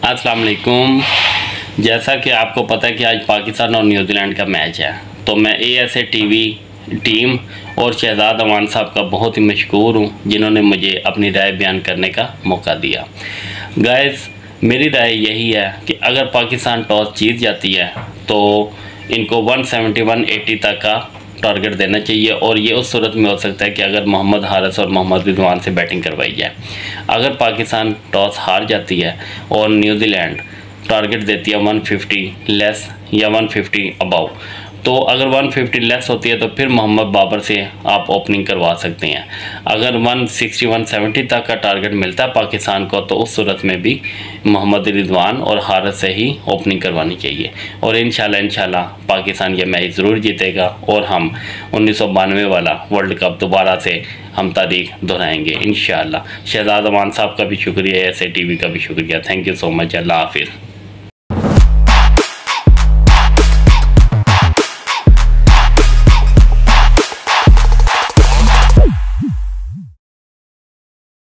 अस्सलाम वालेकुम। जैसा कि आपको पता है कि आज पाकिस्तान और न्यूजीलैंड का मैच है, तो मैं ASA टीवी टीम और शहजाद अमान साहब का बहुत ही मशकूर हूँ जिन्होंने मुझे अपनी राय बयान करने का मौका दिया। गाइस, मेरी राय यही है कि अगर पाकिस्तान टॉस जीत जाती है तो इनको 170-180 तक का टारगेट देना चाहिए, और ये उस सूरत में हो सकता है कि अगर मोहम्मद हारिस और मोहम्मद रिजवान से बैटिंग करवाई जाए। अगर पाकिस्तान टॉस हार जाती है और न्यूजीलैंड टारगेट देती है 150 लेस या 150 अबव, तो अगर 150 लेस होती है तो फिर मोहम्मद बाबर से आप ओपनिंग करवा सकते हैं। अगर 160-170 तक का टारगेट मिलता है पाकिस्तान को, तो उस सूरत में भी मोहम्मद रिजवान और हारिस से ही ओपनिंग करवानी चाहिए, और इंशाल्लाह पाकिस्तान ये मैच ज़रूर जीतेगा और हम 1992 वाला वर्ल्ड कप दोबारा से हम तारीख दोहराएंगे इंशाल्लाह। शहजाद अमान साहब का भी शुक्रिया, ASA टीवी का भी शुक्रिया। Thank you so much. अल्लाह हाफिज़।